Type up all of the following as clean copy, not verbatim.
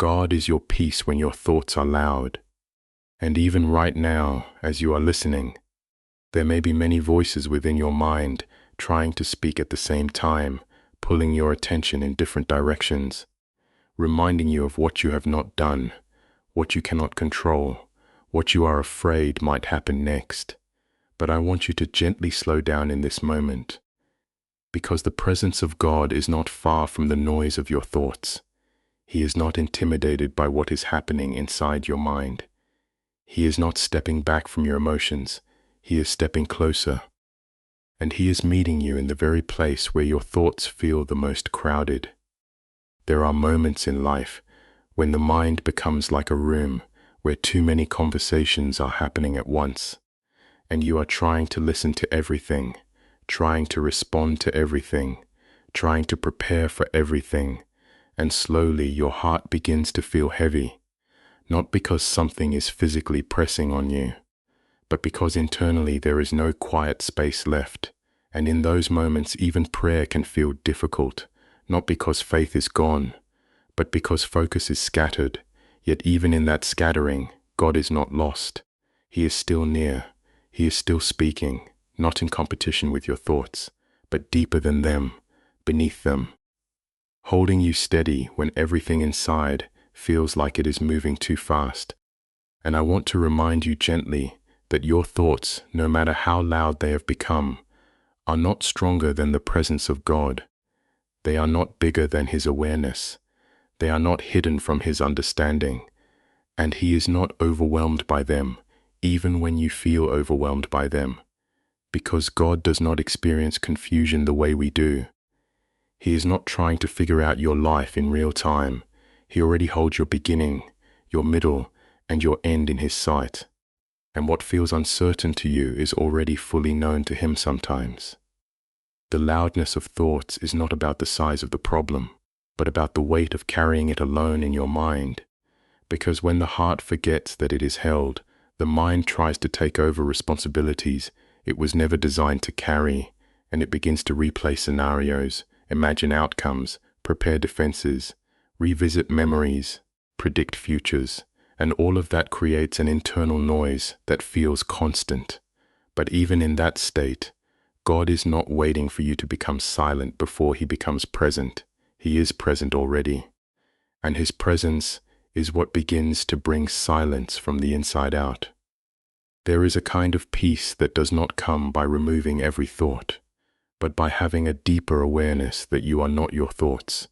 God is your peace when your thoughts are loud. And even right now, as you are listening, there may be many voices within your mind trying to speak at the same time, pulling your attention in different directions, reminding you of what you have not done, what you cannot control, what you are afraid might happen next. But I want you to gently slow down in this moment, because the presence of God is not far from the noise of your thoughts. He is not intimidated by what is happening inside your mind. He is not stepping back from your emotions. He is stepping closer. And He is meeting you in the very place where your thoughts feel the most crowded. There are moments in life when the mind becomes like a room where too many conversations are happening at once, and you are trying to listen to everything, trying to respond to everything, trying to prepare for everything, and slowly your heart begins to feel heavy, not because something is physically pressing on you, but because internally there is no quiet space left. And in those moments, even prayer can feel difficult, not because faith is gone, but because focus is scattered. Yet even in that scattering, God is not lost. He is still near. He is still speaking, not in competition with your thoughts, but deeper than them, beneath them, holding you steady when everything inside feels like it is moving too fast. And I want to remind you gently that your thoughts, no matter how loud they have become, are not stronger than the presence of God. They are not bigger than His awareness. They are not hidden from His understanding. And He is not overwhelmed by them, even when you feel overwhelmed by them, because God does not experience confusion the way we do. He is not trying to figure out your life in real time. He already holds your beginning, your middle, and your end in His sight. And what feels uncertain to you is already fully known to Him sometimes. The loudness of thoughts is not about the size of the problem, but about the weight of carrying it alone in your mind. Because when the heart forgets that it is held, the mind tries to take over responsibilities it was never designed to carry, and it begins to replay scenarios, imagine outcomes, prepare defenses, revisit memories, predict futures, and all of that creates an internal noise that feels constant. But even in that state, God is not waiting for you to become silent before He becomes present. He is present already, and His presence is what begins to bring silence from the inside out. There is a kind of peace that does not come by removing every thought, but by having a deeper awareness that you are not your thoughts,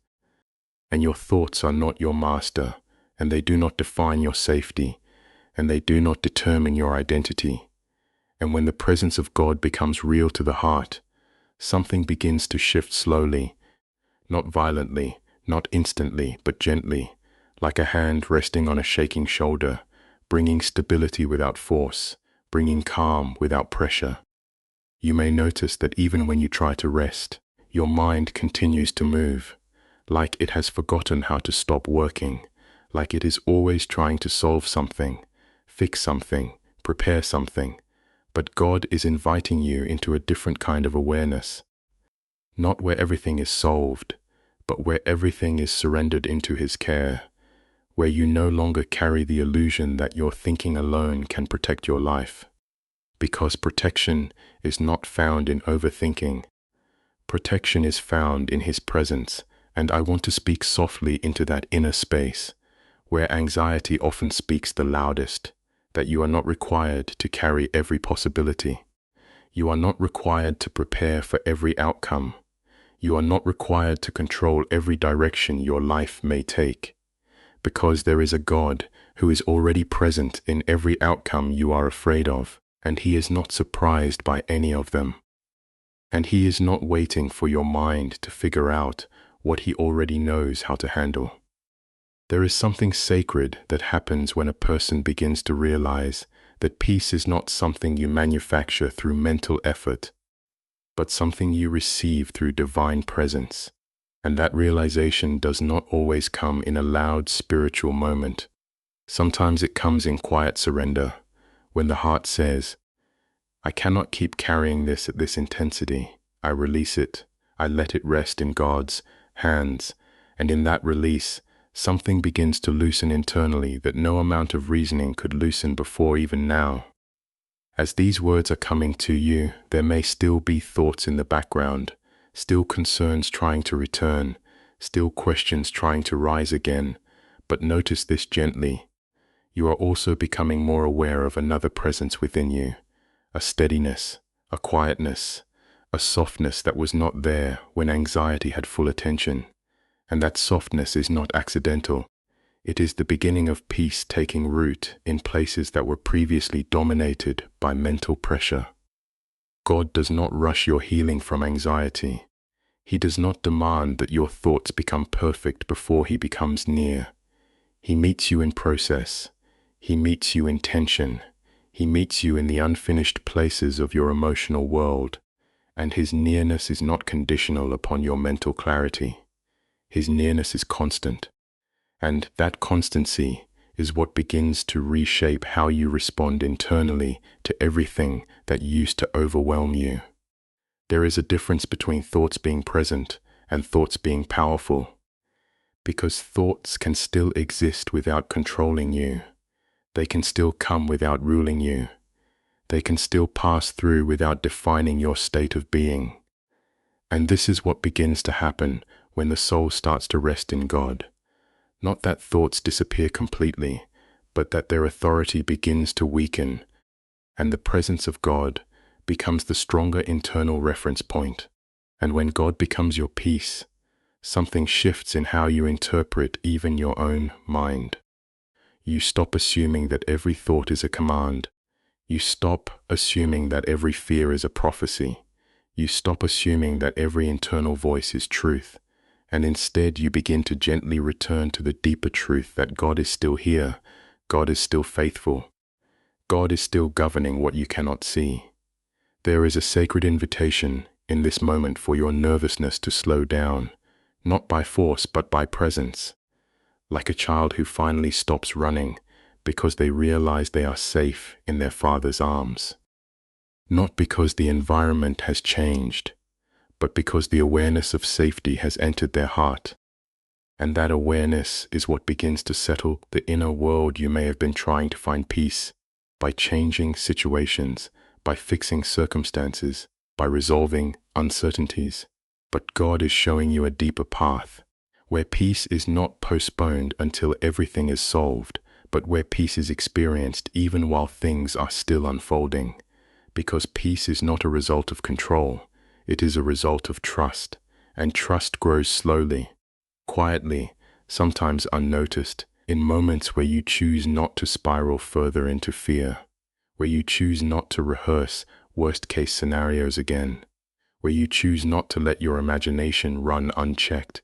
and your thoughts are not your master, and they do not define your safety, and they do not determine your identity. And when the presence of God becomes real to the heart, something begins to shift slowly, not violently, not instantly, but gently, like a hand resting on a shaking shoulder, bringing stability without force, bringing calm without pressure. You may notice that even when you try to rest, your mind continues to move, like it has forgotten how to stop working, like it is always trying to solve something, fix something, prepare something. But God is inviting you into a different kind of awareness, not where everything is solved, but where everything is surrendered into His care, where you no longer carry the illusion that your thinking alone can protect your life. Because protection is not found in overthinking. Protection is found in His presence, and I want to speak softly into that inner space, where anxiety often speaks the loudest, that you are not required to carry every possibility. You are not required to prepare for every outcome. You are not required to control every direction your life may take, because there is a God who is already present in every outcome you are afraid of, and He is not surprised by any of them. And He is not waiting for your mind to figure out what He already knows how to handle. There is something sacred that happens when a person begins to realize that peace is not something you manufacture through mental effort, but something you receive through divine presence. And that realization does not always come in a loud spiritual moment. Sometimes it comes in quiet surrender, when the heart says, I cannot keep carrying this at this intensity. I release it. I let it rest in God's hands. And in that release, Something begins to loosen internally that no amount of reasoning could loosen before even now. As these words are coming to you, there may still be thoughts in the background, still concerns trying to return, still questions trying to rise again, but notice this gently. You are also becoming more aware of another presence within you, a steadiness, a quietness, a softness that was not there when anxiety had full attention. And that softness is not accidental. It is the beginning of peace taking root in places that were previously dominated by mental pressure. God does not rush your healing from anxiety. He does not demand that your thoughts become perfect before He becomes near. He meets you in process. He meets you in tension. He meets you in the unfinished places of your emotional world. And His nearness is not conditional upon your mental clarity. His nearness is constant. And that constancy is what begins to reshape how you respond internally to everything that used to overwhelm you. There is a difference between thoughts being present and thoughts being powerful, because thoughts can still exist without controlling you. They can still come without ruling you. They can still pass through without defining your state of being. And this is what begins to happen when the soul starts to rest in God. Not that thoughts disappear completely, but that their authority begins to weaken, and the presence of God becomes the stronger internal reference point. And when God becomes your peace, something shifts in how you interpret even your own mind. You stop assuming that every thought is a command. You stop assuming that every fear is a prophecy. You stop assuming that every internal voice is truth. And instead you begin to gently return to the deeper truth that God is still here, God is still faithful, God is still governing what you cannot see. There is a sacred invitation in this moment for your nervousness to slow down, not by force but by presence, like a child who finally stops running because they realize they are safe in their father's arms. Not because the environment has changed, but because the awareness of safety has entered their heart. And that awareness is what begins to settle the inner world you may have been trying to find peace by changing situations, by fixing circumstances, by resolving uncertainties. But God is showing you a deeper path, where peace is not postponed until everything is solved, but where peace is experienced even while things are still unfolding. Because peace is not a result of control. It is a result of trust, and trust grows slowly, quietly, sometimes unnoticed, in moments where you choose not to spiral further into fear, where you choose not to rehearse worst-case scenarios again, where you choose not to let your imagination run unchecked,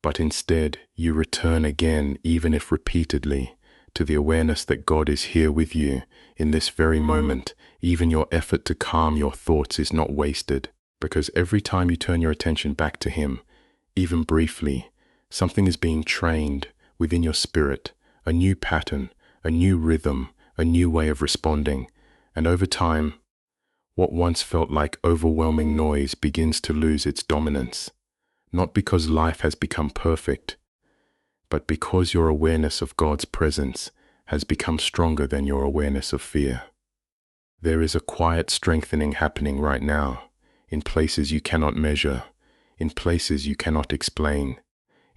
but instead you return again, even if repeatedly, to the awareness that God is here with you in this very moment. Even your effort to calm your thoughts is not wasted. Because every time you turn your attention back to Him, even briefly, something is being trained within your spirit, a new pattern, a new rhythm, a new way of responding. And over time, what once felt like overwhelming noise begins to lose its dominance. Not because life has become perfect, but because your awareness of God's presence has become stronger than your awareness of fear. There is a quiet strengthening happening right now. In places you cannot measure, in places you cannot explain,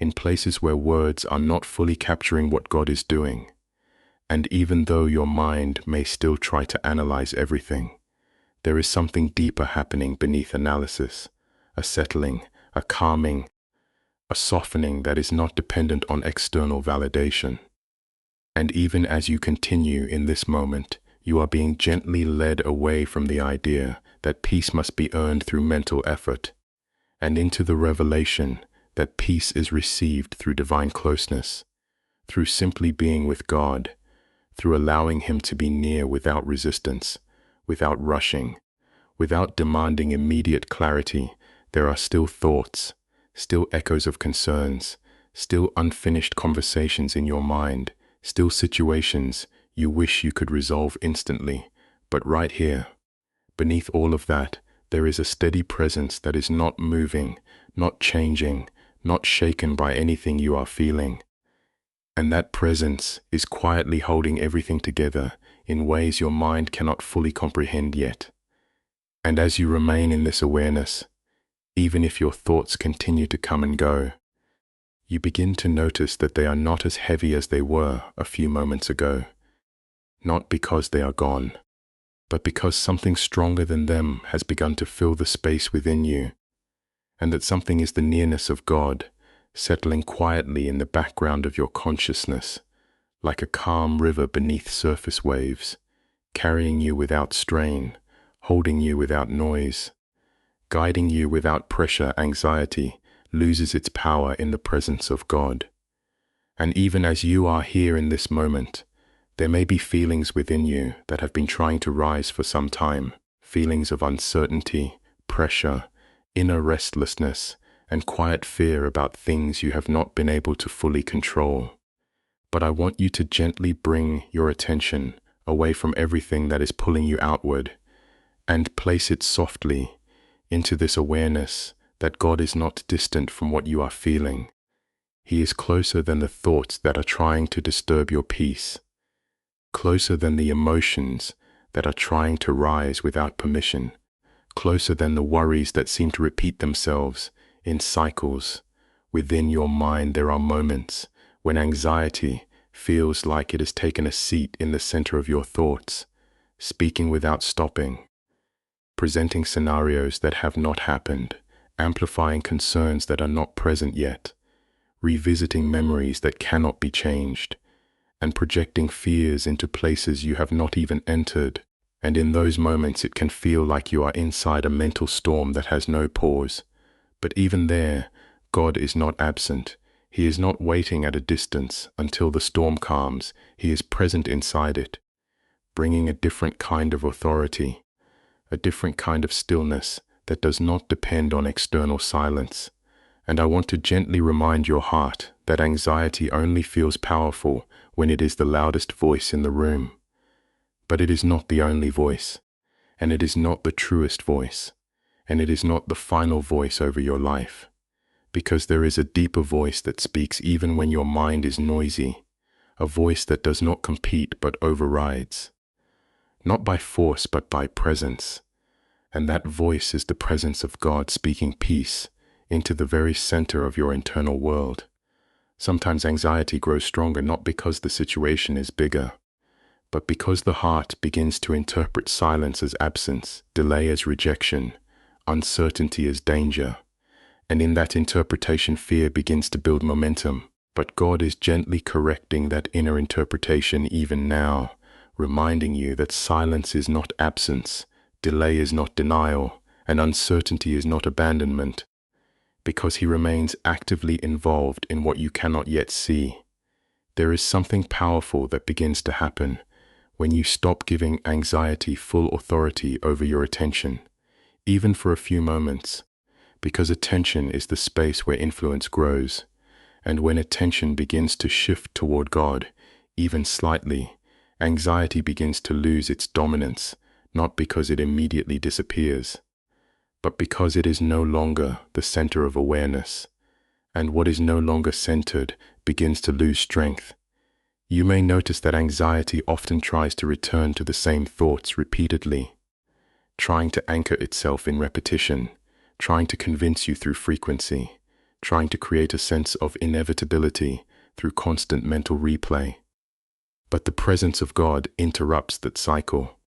in places where words are not fully capturing what God is doing. And even though your mind may still try to analyze everything, there is something deeper happening beneath analysis, a settling, a calming, a softening that is not dependent on external validation. And even as you continue in this moment, you are being gently led away from the idea that peace must be earned through mental effort, and into the revelation that peace is received through divine closeness, through simply being with God, through allowing Him to be near without resistance, without rushing, without demanding immediate clarity. There are still thoughts, still echoes of concerns, still unfinished conversations in your mind, still situations you wish you could resolve instantly. But right here, beneath all of that, there is a steady presence that is not moving, not changing, not shaken by anything you are feeling. And that presence is quietly holding everything together in ways your mind cannot fully comprehend yet. And as you remain in this awareness, even if your thoughts continue to come and go, you begin to notice that they are not as heavy as they were a few moments ago. Not because they are gone, but because something stronger than them has begun to fill the space within you, and that something is the nearness of God, settling quietly in the background of your consciousness, like a calm river beneath surface waves, carrying you without strain, holding you without noise, guiding you without pressure. Anxiety loses its power in the presence of God. And even as you are here in this moment, there may be feelings within you that have been trying to rise for some time, feelings of uncertainty, pressure, inner restlessness, and quiet fear about things you have not been able to fully control. But I want you to gently bring your attention away from everything that is pulling you outward and place it softly into this awareness that God is not distant from what you are feeling. He is closer than the thoughts that are trying to disturb your peace, closer than the emotions that are trying to rise without permission, closer than the worries that seem to repeat themselves in cycles. Within your mind there are moments when anxiety feels like it has taken a seat in the center of your thoughts, speaking without stopping, presenting scenarios that have not happened, amplifying concerns that are not present yet, revisiting memories that cannot be changed, and projecting fears into places you have not even entered. And in those moments it can feel like you are inside a mental storm that has no pause. But even there, God is not absent. He is not waiting at a distance until the storm calms. He is present inside it, bringing a different kind of authority, a different kind of stillness that does not depend on external silence. And I want to gently remind your heart that anxiety only feels powerful when it is the loudest voice in the room. But it is not the only voice, and it is not the truest voice, and it is not the final voice over your life, because there is a deeper voice that speaks even when your mind is noisy, a voice that does not compete but overrides, not by force but by presence. And that voice is the presence of God speaking peace into the very center of your internal world. Sometimes anxiety grows stronger not because the situation is bigger, but because the heart begins to interpret silence as absence, delay as rejection, uncertainty as danger. And in that interpretation, fear begins to build momentum. But God is gently correcting that inner interpretation even now, reminding you that silence is not absence, delay is not denial, and uncertainty is not abandonment, because He remains actively involved in what you cannot yet see. There is something powerful that begins to happen when you stop giving anxiety full authority over your attention, even for a few moments, because attention is the space where influence grows. And when attention begins to shift toward God, even slightly, anxiety begins to lose its dominance, not because it immediately disappears, but because it is no longer the center of awareness. And what is no longer centered begins to lose strength. You may notice that anxiety often tries to return to the same thoughts repeatedly, trying to anchor itself in repetition, trying to convince you through frequency, trying to create a sense of inevitability through constant mental replay. But the presence of God interrupts that cycle,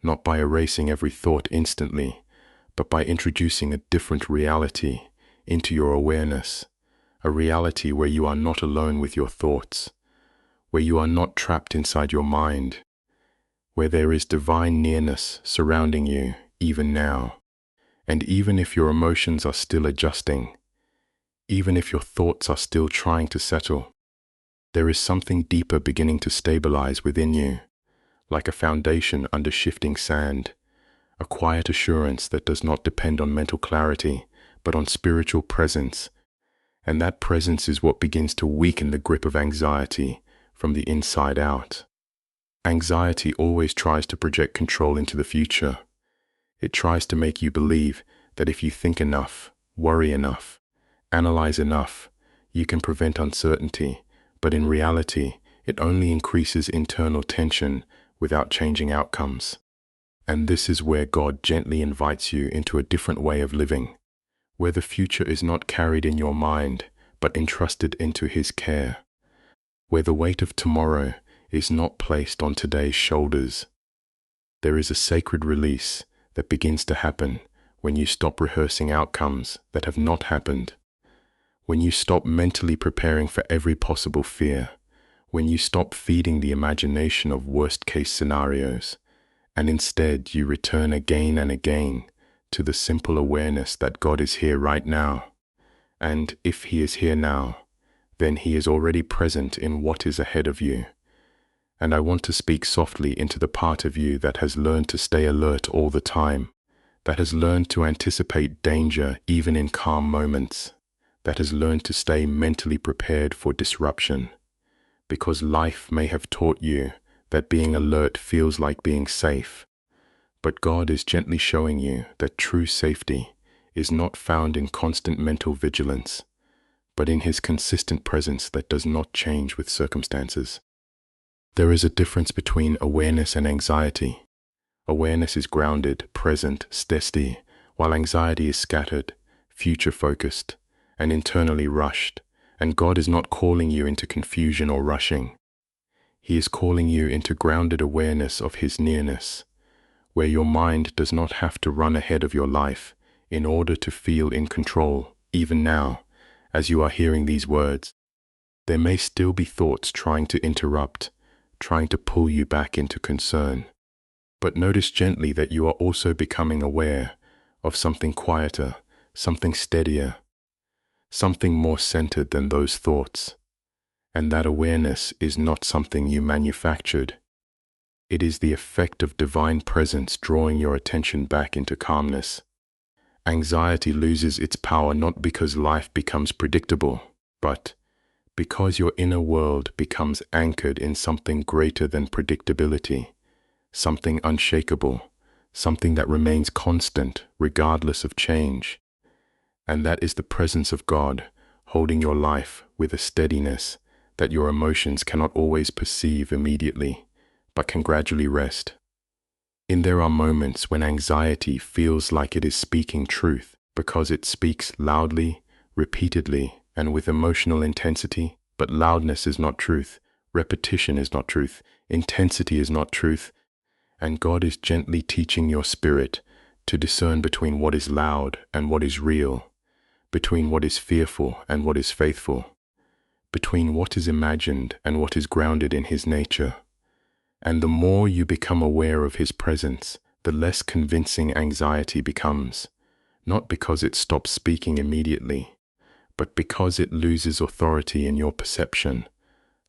not by erasing every thought instantly, but by introducing a different reality into your awareness, a reality where you are not alone with your thoughts, where you are not trapped inside your mind, where there is divine nearness surrounding you even now. And even if your emotions are still adjusting, even if your thoughts are still trying to settle, there is something deeper beginning to stabilize within you, like a foundation under shifting sand, a quiet assurance that does not depend on mental clarity, but on spiritual presence. And that presence is what begins to weaken the grip of anxiety from the inside out. Anxiety always tries to project control into the future. It tries to make you believe that if you think enough, worry enough, analyze enough, you can prevent uncertainty, but in reality, it only increases internal tension without changing outcomes. And this is where God gently invites you into a different way of living, where the future is not carried in your mind, but entrusted into His care, where the weight of tomorrow is not placed on today's shoulders. There is a sacred release that begins to happen when you stop rehearsing outcomes that have not happened, when you stop mentally preparing for every possible fear, when you stop feeding the imagination of worst-case scenarios, and instead you return again and again to the simple awareness that God is here right now. And if He is here now, then He is already present in what is ahead of you. And I want to speak softly into the part of you that has learned to stay alert all the time, that has learned to anticipate danger even in calm moments, that has learned to stay mentally prepared for disruption. Because life may have taught you that being alert feels like being safe, but God is gently showing you that true safety is not found in constant mental vigilance, but in His consistent presence that does not change with circumstances. There is a difference between awareness and anxiety. Awareness is grounded, present, steady, while anxiety is scattered, future-focused, and internally rushed. And God is not calling you into confusion or rushing. He is calling you into grounded awareness of His nearness, where your mind does not have to run ahead of your life in order to feel in control. Even now, as you are hearing these words, there may still be thoughts trying to interrupt, trying to pull you back into concern. But notice gently that you are also becoming aware of something quieter, something steadier, something more centered than those thoughts. And that awareness is not something you manufactured. It is the effect of divine presence drawing your attention back into calmness. Anxiety loses its power not because life becomes predictable, but because your inner world becomes anchored in something greater than predictability, something unshakable, something that remains constant regardless of change. And that is the presence of God holding your life with a steadiness that your emotions cannot always perceive immediately, but can gradually rest. There are moments when anxiety feels like it is speaking truth because it speaks loudly, repeatedly, and with emotional intensity. But loudness is not truth, repetition is not truth, intensity is not truth, and God is gently teaching your spirit to discern between what is loud and what is real, between what is fearful and what is faithful, between what is imagined and what is grounded in His nature. And the more you become aware of His presence, the less convincing anxiety becomes, not because it stops speaking immediately, but because it loses authority in your perception,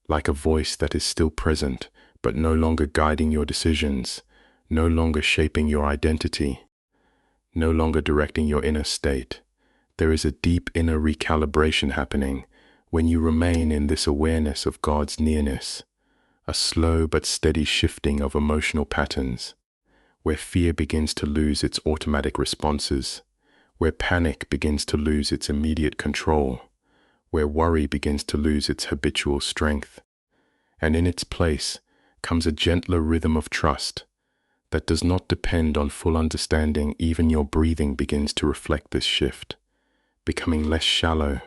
like a voice that is still present, but no longer guiding your decisions, no longer shaping your identity, no longer directing your inner state. There is a deep inner recalibration happening when you remain in this awareness of God's nearness, a slow but steady shifting of emotional patterns, where fear begins to lose its automatic responses, where panic begins to lose its immediate control, where worry begins to lose its habitual strength, and in its place comes a gentler rhythm of trust that does not depend on full understanding. Even your breathing begins to reflect this shift, becoming less shallow,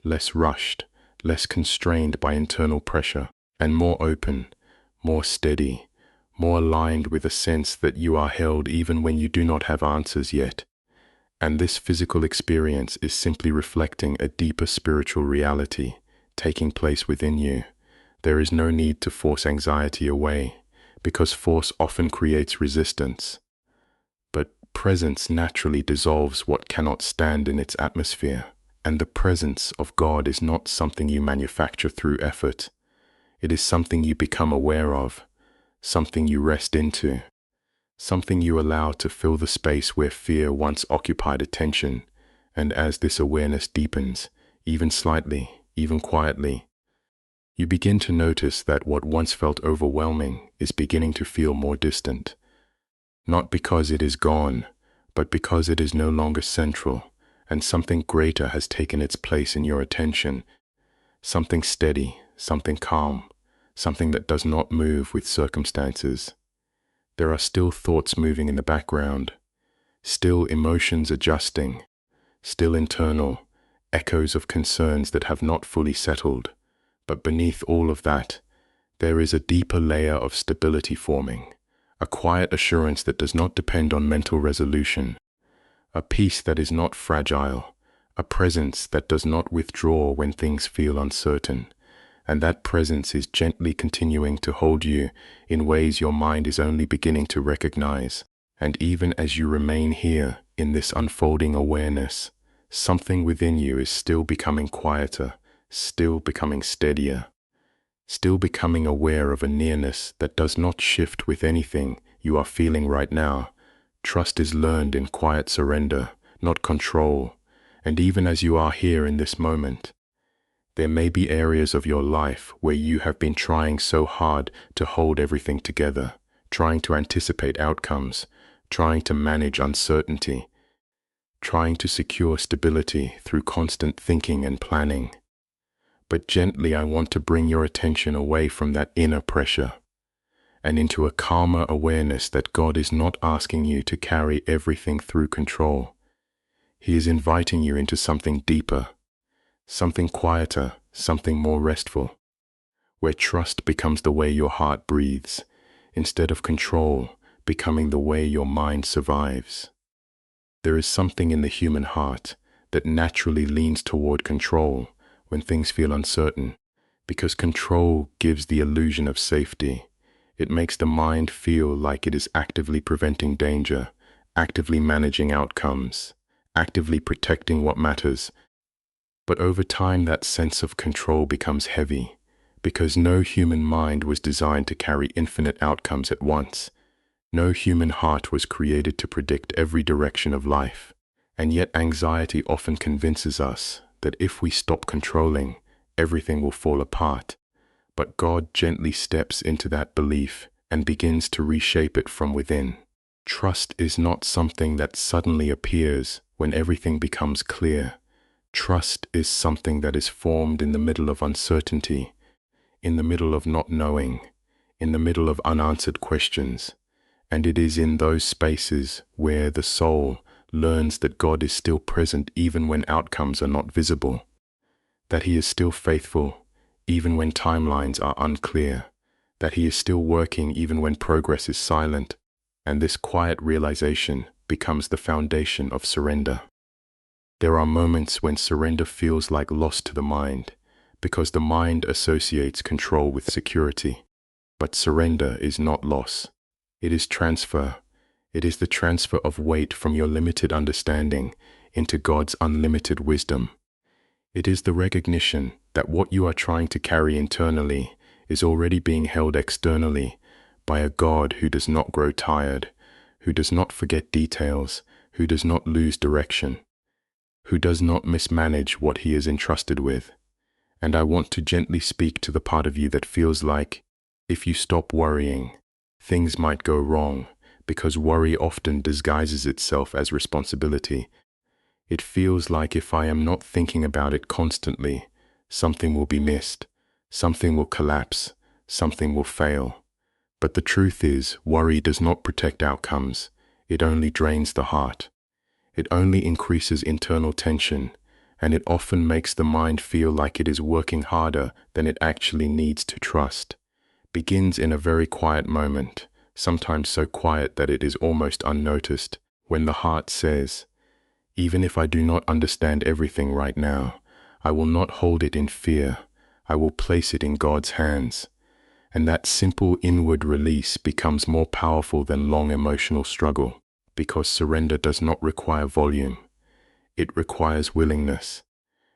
less rushed, less constrained by internal pressure, and more open, more steady, more aligned with a sense that you are held even when you do not have answers yet. And this physical experience is simply reflecting a deeper spiritual reality taking place within you. There is no need to force anxiety away, because force often creates resistance. But presence naturally dissolves what cannot stand in its atmosphere, and the presence of God is not something you manufacture through effort. It is something you become aware of, something you rest into, something you allow to fill the space where fear once occupied attention. And as this awareness deepens, even slightly, even quietly, you begin to notice that what once felt overwhelming is beginning to feel more distant. Not because it is gone, but because it is no longer central, and something greater has taken its place in your attention. Something steady, something calm, something that does not move with circumstances. There are still thoughts moving in the background, still emotions adjusting, still internal echoes of concerns that have not fully settled. But beneath all of that, there is a deeper layer of stability forming, a quiet assurance that does not depend on mental resolution, a peace that is not fragile, a presence that does not withdraw when things feel uncertain. And that presence is gently continuing to hold you in ways your mind is only beginning to recognize. And even as you remain here in this unfolding awareness, something within you is still becoming quieter, still becoming steadier, still becoming aware of a nearness that does not shift with anything you are feeling right now. Trust is learned in quiet surrender, not control. And even as you are here in this moment, there may be areas of your life where you have been trying so hard to hold everything together, trying to anticipate outcomes, trying to manage uncertainty, trying to secure stability through constant thinking and planning. But gently, I want to bring your attention away from that inner pressure and into a calmer awareness that God is not asking you to carry everything through control. He is inviting you into something deeper, something quieter, something more restful, where trust becomes the way your heart breathes, instead of control becoming the way your mind survives. There is something in the human heart that naturally leans toward control when things feel uncertain, because control gives the illusion of safety. It makes the mind feel like it is actively preventing danger, actively managing outcomes, actively protecting what matters. But over time, that sense of control becomes heavy, because no human mind was designed to carry infinite outcomes at once. No human heart was created to predict every direction of life. And yet anxiety often convinces us that if we stop controlling, everything will fall apart. But God gently steps into that belief and begins to reshape it from within. Trust is not something that suddenly appears when everything becomes clear. Trust is something that is formed in the middle of uncertainty, in the middle of not knowing, in the middle of unanswered questions. And it is in those spaces where the soul learns that God is still present even when outcomes are not visible, that He is still faithful even when timelines are unclear, that He is still working even when progress is silent. And this quiet realization becomes the foundation of surrender. There are moments when surrender feels like loss to the mind, because the mind associates control with security. But surrender is not loss. It is transfer. It is the transfer of weight from your limited understanding into God's unlimited wisdom. It is the recognition that what you are trying to carry internally is already being held externally by a God who does not grow tired, who does not forget details, who does not lose direction, who does not mismanage what He is entrusted with. And I want to gently speak to the part of you that feels like, if you stop worrying, things might go wrong, because worry often disguises itself as responsibility. It feels like if I am not thinking about it constantly, something will be missed, something will collapse, something will fail. But the truth is, worry does not protect outcomes. It only drains the heart. It only increases internal tension, and it often makes the mind feel like it is working harder than it actually needs to. Trust begins in a very quiet moment, sometimes so quiet that it is almost unnoticed, when the heart says, "Even if I do not understand everything right now, I will not hold it in fear. I will place it in God's hands." And that simple inward release becomes more powerful than long emotional struggle, because surrender does not require volume. It requires willingness,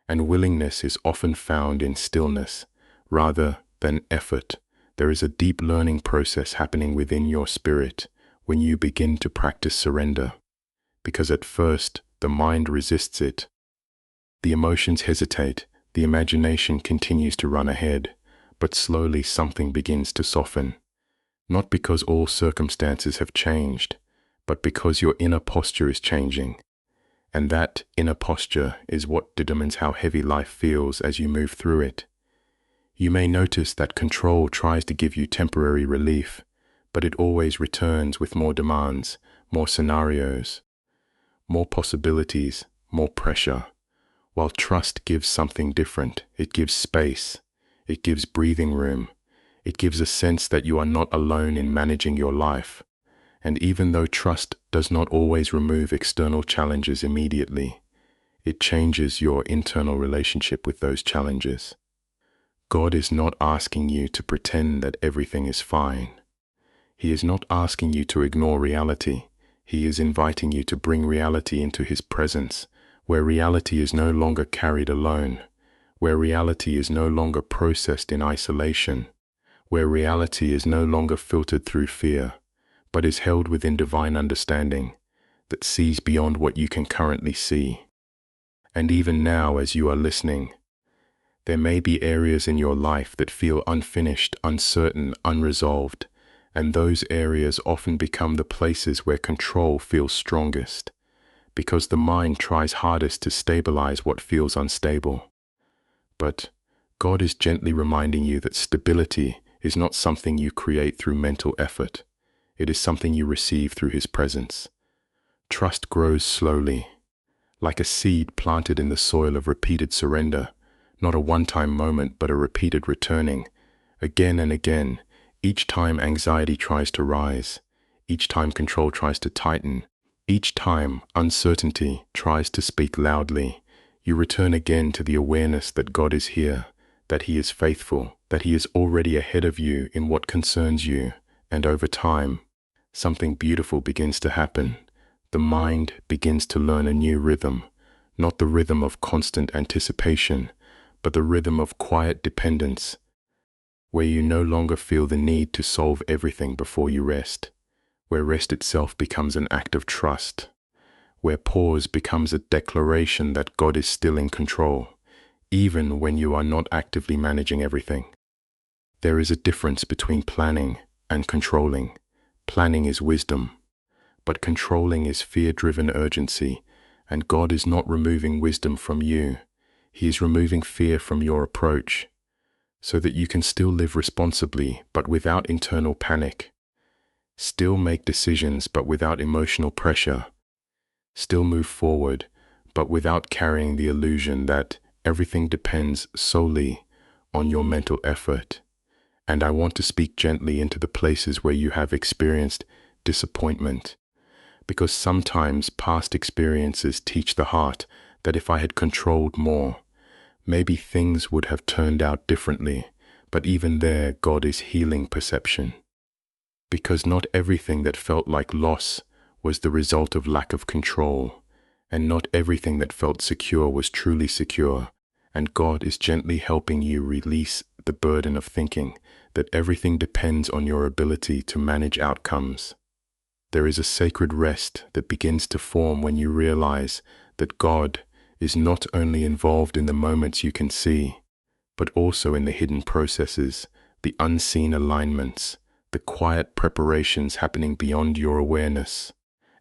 and willingness is often found in stillness rather than effort. There is a deep learning process happening within your spirit when you begin to practice surrender, because at first the mind resists it. The emotions hesitate, the imagination continues to run ahead, but slowly something begins to soften. Not because all circumstances have changed, but because your inner posture is changing. And that inner posture is what determines how heavy life feels as you move through it. You may notice that control tries to give you temporary relief, but it always returns with more demands, more scenarios, more possibilities, more pressure. While trust gives something different, it gives space, it gives breathing room, it gives a sense that you are not alone in managing your life. And even though trust does not always remove external challenges immediately, it changes your internal relationship with those challenges. God is not asking you to pretend that everything is fine. He is not asking you to ignore reality. He is inviting you to bring reality into His presence, where reality is no longer carried alone, where reality is no longer processed in isolation, where reality is no longer filtered through fear, but is held within divine understanding that sees beyond what you can currently see. And even now, as you are listening, there may be areas in your life that feel unfinished, uncertain, unresolved, and those areas often become the places where control feels strongest, because the mind tries hardest to stabilize what feels unstable. But God is gently reminding you that stability is not something you create through mental effort. It is something you receive through His presence. Trust grows slowly, like a seed planted in the soil of repeated surrender, not a one-time moment, but a repeated returning, again and again, each time anxiety tries to rise, each time control tries to tighten, each time uncertainty tries to speak loudly. You return again to the awareness that God is here, that He is faithful, that He is already ahead of you in what concerns you, and over time, something beautiful begins to happen. The mind begins to learn a new rhythm, not the rhythm of constant anticipation, but the rhythm of quiet dependence, where you no longer feel the need to solve everything before you rest, where rest itself becomes an act of trust, where pause becomes a declaration that God is still in control, even when you are not actively managing everything. There is a difference between planning and controlling. Planning is wisdom, but controlling is fear-driven urgency, and God is not removing wisdom from you. He is removing fear from your approach, so that you can still live responsibly, but without internal panic. Still make decisions, but without emotional pressure. Still move forward, but without carrying the illusion that everything depends solely on your mental effort. And I want to speak gently into the places where you have experienced disappointment, because sometimes past experiences teach the heart that if I had controlled more, maybe things would have turned out differently. But even there, God is healing perception. Because not everything that felt like loss was the result of lack of control, and not everything that felt secure was truly secure. And God is gently helping you release the burden of thinking that everything depends on your ability to manage outcomes. There is a sacred rest that begins to form when you realize that God is not only involved in the moments you can see, but also in the hidden processes, the unseen alignments, the quiet preparations happening beyond your awareness.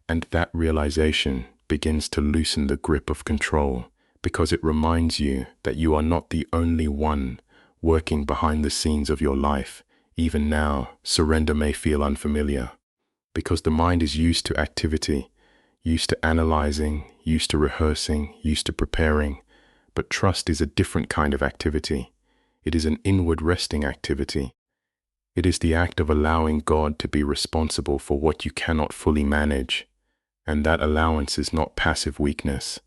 And that realization begins to loosen the grip of control, because it reminds you that you are not the only one working behind the scenes of your life. Even now, surrender may feel unfamiliar, because the mind is used to activity, used to analyzing, used to rehearsing, used to preparing. But trust is a different kind of activity. It is an inward resting activity. It is the act of allowing God to be responsible for what you cannot fully manage. And that allowance is not passive weakness.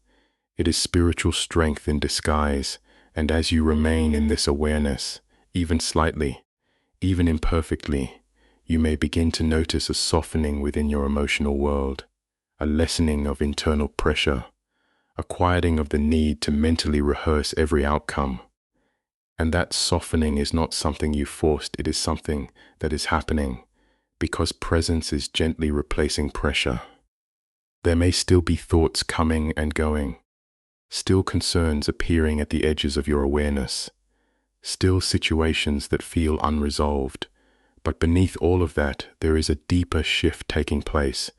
It is spiritual strength in disguise. And as you remain in this awareness, even slightly, even imperfectly, you may begin to notice a softening within your emotional world, a lessening of internal pressure, a quieting of the need to mentally rehearse every outcome. And that softening is not something you forced, it is something that is happening, because presence is gently replacing pressure. There may still be thoughts coming and going, still concerns appearing at the edges of your awareness, still situations that feel unresolved. But beneath all of that, there is a deeper shift taking place,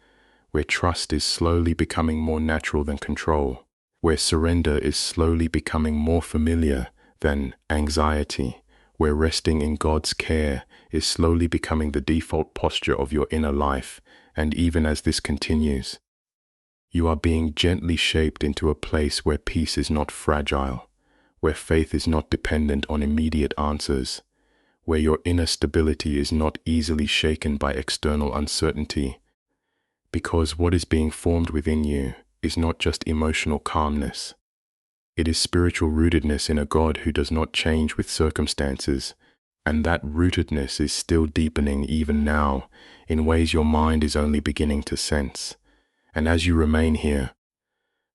where trust is slowly becoming more natural than control, where surrender is slowly becoming more familiar than anxiety, where resting in God's care is slowly becoming the default posture of your inner life, and even as this continues, you are being gently shaped into a place where peace is not fragile, where faith is not dependent on immediate answers, where your inner stability is not easily shaken by external uncertainty, because what is being formed within you is not just emotional calmness. It is spiritual rootedness in a God who does not change with circumstances, and that rootedness is still deepening even now in ways your mind is only beginning to sense. And as you remain here,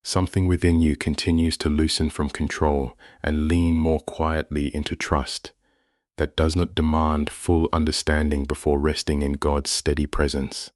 something within you continues to loosen from control and lean more quietly into trust that does not demand full understanding before resting in God's steady presence.